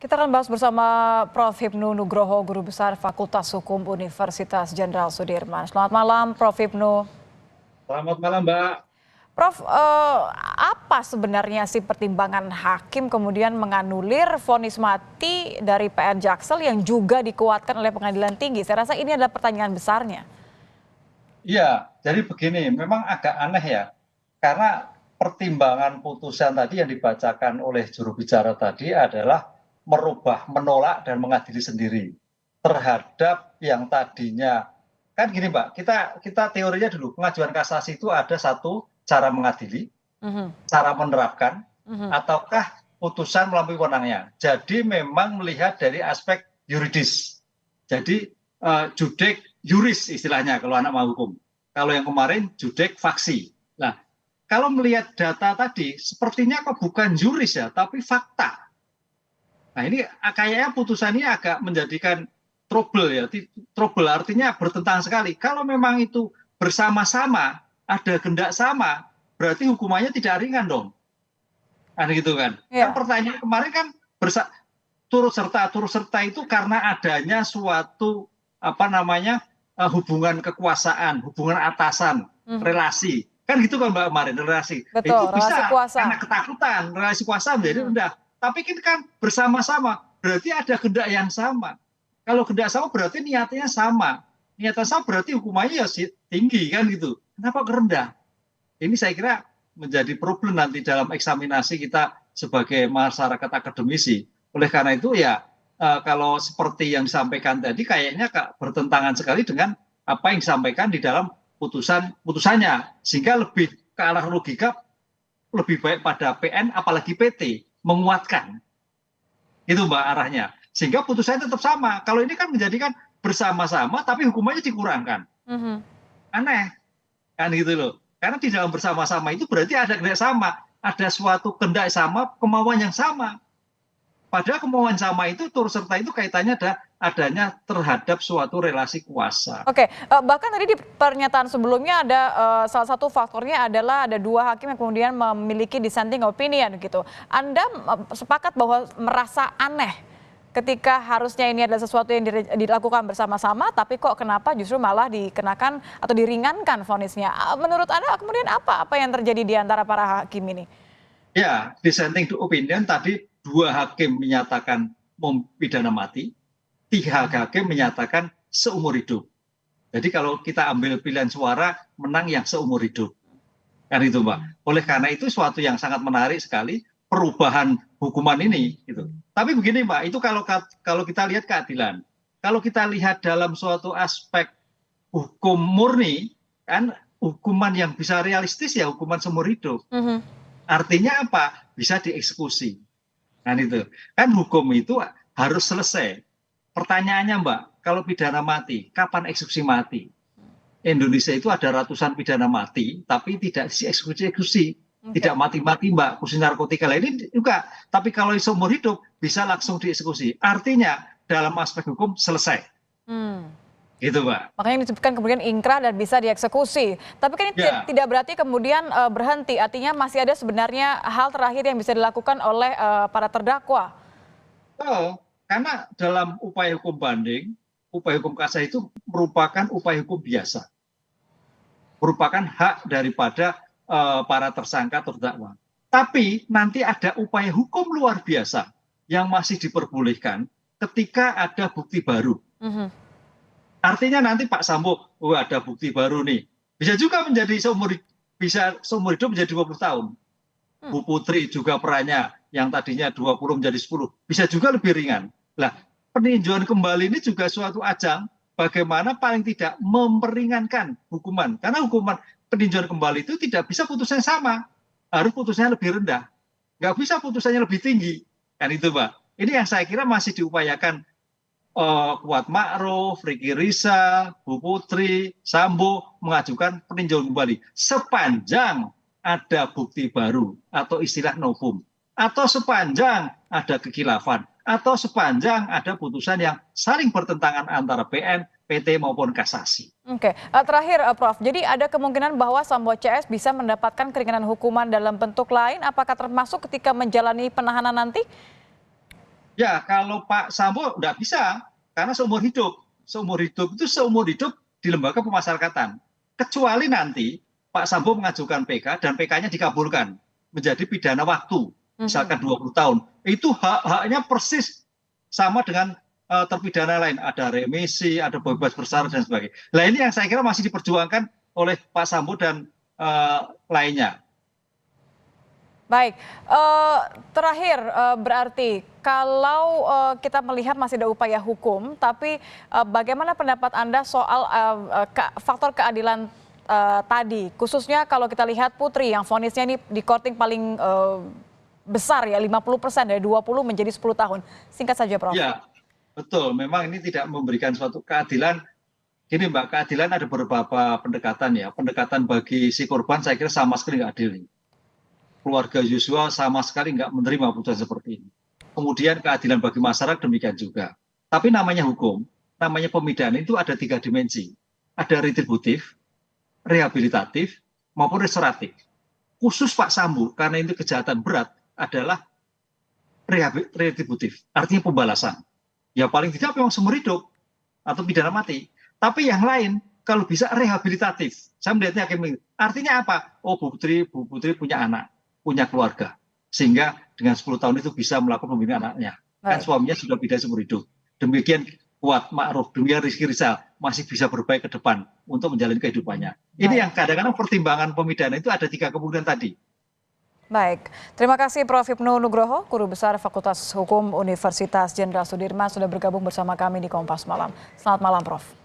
Kita akan bahas bersama Prof. Hipnu Nugroho, Guru Besar Fakultas Hukum Universitas Jenderal Sudirman. Selamat malam, Prof. Hipnu. Selamat malam, Mbak. Prof, apa sebenarnya sih pertimbangan hakim kemudian menganulir vonis mati dari PN Jaksel yang juga dikuatkan oleh Pengadilan Tinggi? Saya rasa ini adalah pertanyaan besarnya. Iya, jadi begini, memang agak aneh ya, karena pertimbangan putusan tadi yang dibacakan oleh juru bicara tadi adalah menolak dan mengadili sendiri terhadap yang tadinya. Kan gini Mbak, kita teorinya dulu, pengajuan kasasi itu ada satu cara mengadili, cara menerapkan, ataukah putusan melalui wewenangnya. Jadi memang melihat dari aspek yuridis. Jadi judek juris istilahnya kalau anak mau hukum. Kalau yang kemarin judek faksi. Nah, kalau melihat data tadi, sepertinya kok bukan juris ya, tapi fakta. Nah ini kayaknya putusan ini agak menjadikan trouble ya. Trouble artinya bertentangan sekali. Kalau memang itu bersama-sama, ada kehendak sama, berarti hukumannya tidak ringan dong. Kan gitu kan. Kan pertanyaan kemarin kan turut serta itu karena adanya suatu hubungan kekuasaan, hubungan atasan, relasi. Kan gitu kan Mbak kemarin, relasi. Betul, itu bisa relasi kuasa. karena ketakutan, relasi kuasa menjadi rendah. Tapi kan bersama-sama, berarti ada kehendak yang sama. Kalau kehendak sama berarti niatnya sama. Niatnya sama berarti hukumannya ya tinggi kan gitu. Kenapa rendah? Ini saya kira menjadi problem nanti dalam eksaminasi kita sebagai masyarakat akademisi. Oleh karena itu ya kalau seperti yang disampaikan tadi kayaknya bertentangan sekali dengan apa yang disampaikan di dalam putusannya. Sehingga lebih ke arah logika lebih baik pada PN apalagi PT menguatkan. Itu Mbak arahnya. Sehingga putusannya tetap sama. Kalau ini kan menjadikan bersama-sama tapi hukumannya dikurangkan. Aneh. Kan gitu loh. Karena di dalam bersama-sama itu berarti ada kehendak sama. Ada suatu kehendak sama, kemauan yang sama. Padahal kemauan sama itu turut serta itu kaitannya adanya terhadap suatu relasi kuasa. Oke, bahkan tadi di pernyataan sebelumnya ada salah satu faktornya adalah ada dua hakim yang kemudian memiliki dissenting opinion gitu. Anda sepakat bahwa merasa aneh ketika harusnya ini adalah sesuatu yang dilakukan bersama-sama, tapi kok kenapa justru malah dikenakan atau diringankan vonisnya? Menurut Anda kemudian apa yang terjadi di antara para hakim ini? Ya, dissenting opinion tadi 2 hakim menyatakan pidana mati, 3 hakim menyatakan seumur hidup. Jadi kalau kita ambil pilihan suara, menang yang seumur hidup. Kan itu Mbak. Oleh karena itu suatu yang sangat menarik sekali perubahan hukuman ini. Gitu. Tapi begini Mbak, itu kalau kita lihat keadilan. Kalau kita lihat dalam suatu aspek hukum murni, kan hukuman yang bisa realistis ya hukuman seumur hidup. Artinya apa? Bisa dieksekusi. Kan itu. Kan hukum itu harus selesai. Pertanyaannya Mbak, kalau pidana mati, kapan eksekusi mati? Indonesia itu ada ratusan pidana mati, tapi tidak dieksekusi. Tidak mati-mati Mbak, khusus narkotika ini juga. Tapi kalau seumur hidup, bisa langsung dieksekusi. Artinya dalam aspek hukum selesai. Gitu Mbak. Makanya disebutkan kemudian ingkrah dan bisa dieksekusi. Tapi kan ini tidak berarti kemudian berhenti. Artinya masih ada sebenarnya hal terakhir yang bisa dilakukan oleh para terdakwa. Oh, karena dalam upaya hukum banding, upaya hukum kasasi itu merupakan upaya hukum biasa. Merupakan hak daripada para tersangka terdakwa. Tapi nanti ada upaya hukum luar biasa yang masih diperbolehkan ketika ada bukti baru. Artinya nanti Pak Sambo, ada bukti baru nih. Bisa juga menjadi seumur hidup menjadi 20 tahun. Bu Putri juga perannya yang tadinya 20 menjadi 10. Bisa juga lebih ringan. Nah, peninjauan kembali ini juga suatu ajang bagaimana paling tidak memperingankan hukuman. Karena hukuman peninjauan kembali itu tidak bisa putusannya sama. Harus putusannya lebih rendah. Nggak bisa putusannya lebih tinggi. Kan itu Mbak. Ini yang saya kira masih diupayakan Kuat Ma'ruf, Ricky Rizal, Bu Putri, Sambo mengajukan peninjauan kembali sepanjang ada bukti baru atau istilah novum, atau sepanjang ada kekhilafan, atau sepanjang ada putusan yang saling bertentangan antara PN, PT maupun kasasi. Oke, terakhir Prof, jadi ada kemungkinan bahwa Sambo CS bisa mendapatkan keringanan hukuman dalam bentuk lain, apakah termasuk ketika menjalani penahanan nanti? Ya, kalau Pak Sambo nggak bisa, karena seumur hidup. Seumur hidup di lembaga pemasyarakatan. Kecuali nanti Pak Sambo mengajukan PK dan PK-nya dikabulkan menjadi pidana waktu, Mhm. misalkan 20 tahun. Itu hak-haknya persis sama dengan terpidana lain. Ada remisi, ada bebas bersyarat dan sebagainya. Nah ini yang saya kira masih diperjuangkan oleh Pak Sambo dan lainnya. Baik, terakhir berarti kalau kita melihat masih ada upaya hukum, tapi bagaimana pendapat Anda soal faktor keadilan tadi, khususnya kalau kita lihat Putri yang vonisnya ini di korting paling besar ya, 50% dari 20 menjadi 10 tahun. Singkat saja, Prof. Ya, betul. Memang ini tidak memberikan suatu keadilan. Gini Mbak, keadilan ada beberapa pendekatan ya. Pendekatan bagi si korban saya kira sama sekali nggak adil. Keluarga Yosua sama sekali nggak menerima putusan seperti ini. Kemudian keadilan bagi masyarakat demikian juga. Tapi namanya hukum, namanya pemidana itu ada 3 dimensi. Ada retributif, rehabilitatif, maupun restoratif. Khusus Pak Sambo, karena itu kejahatan berat, adalah retributif, artinya pembalasan. Ya paling tidak memang seumur hidup atau pidana mati. Tapi yang lain kalau bisa rehabilitatif. Saya melihatnya artinya apa? Oh Bu Putri punya anak, punya keluarga. Sehingga dengan 10 tahun itu bisa melakukan pembinaan anaknya. Kan Baik, suaminya sudah beda seumur hidup. Demikian Kuat Ma'ruf, demikian Rizky Rizal masih bisa berbaik ke depan untuk menjalani kehidupannya. Ini baik. yang kadang-kadang pertimbangan pemidana itu ada 3 kemungkinan tadi. Baik, terima kasih Prof. Hipnu Nugroho, Guru Besar Fakultas Hukum Universitas Jenderal Sudirman sudah bergabung bersama kami di Kompas Malam. Selamat malam, Prof.